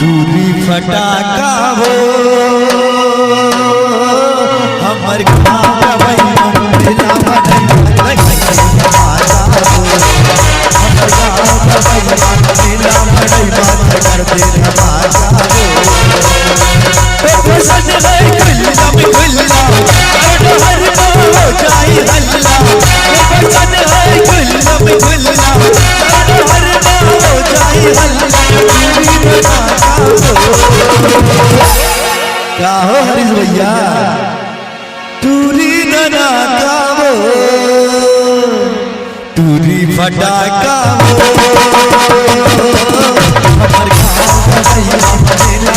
दूरी फटाका हो हमर गाँव मेला कर दे क्या हो हरीश भैया टूरी दना का वो टूरी फटाका हमर गाँव का भैया मेला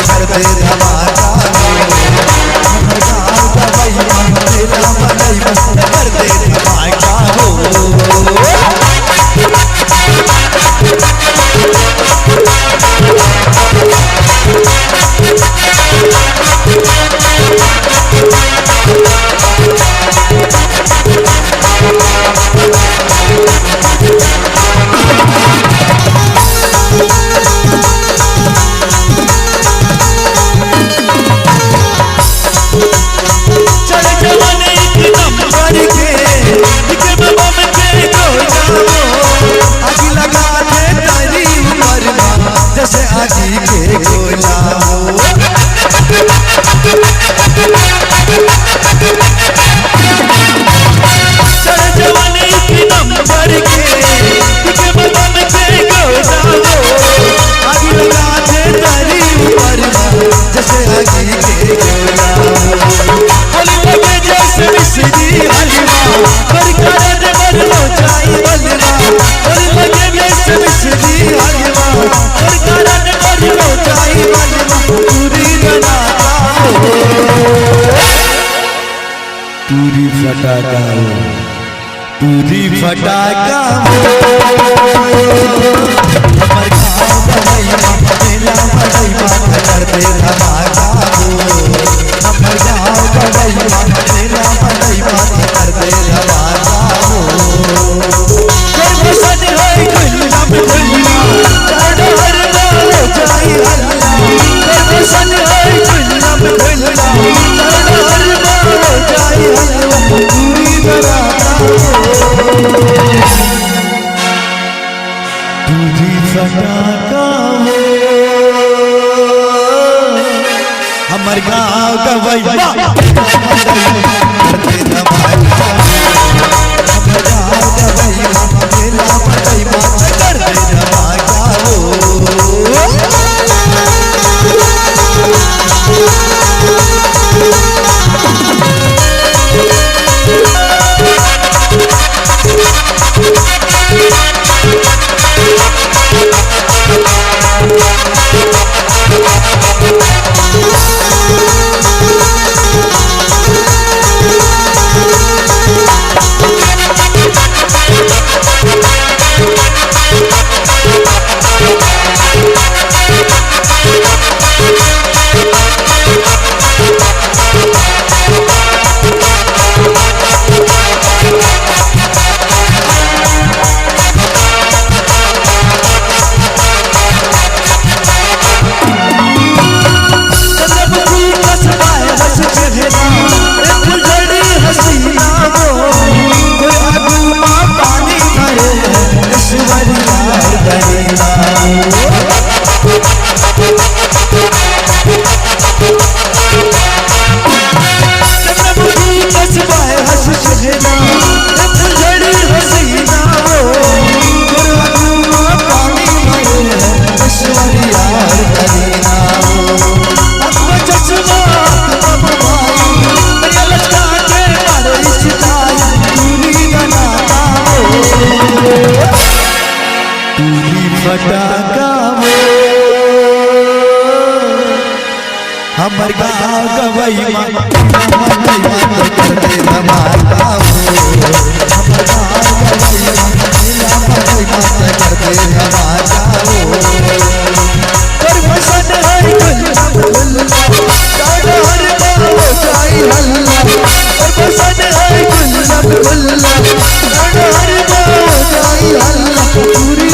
कर दे धमाका हमर गाँव का भैया मेला कर दे धमाका जैसे आजी के गोला चल जवानी की नंबर के बदन के गोला आगी लगा दे तारी ऊपर जैसे आजी के गोला बोली लगे जैसे मिश्री हलवा पर कारण बदलो चाई बलवा बोली लगे जैसे मिश्री हलवा पर कारण बदलो चाई बलवा पूरी बनाता हो पूरी फटाका हो पूरी फटाका हो हमर गाँव का भैया मेला कर दे धमाका हो हमर गाँव का भैया मेला कर दे धमाका हो गुलशन है गुल्लम गुल्ला हर गाँव जाई हल्ला गुलशन है गुल्लम गुल्ला हर गाँव जाई हल्ला पूरी बनाता हो पूरी फटाका हो हमर गाँव का भैया कर दे धमाका हमर गाँव का भैया मेला कर दे धमाका हो फटाका हो हमर गाँव का भैया कर दे धमाका हो हमर गाँव का भैया कर दे धमाका हो गुलशन है गुल्लम गुल्ला हर गाँव जाई हल्ला गुलशन है गुल्लम गुल्ला हर गाँव जाई हल्ला पूरी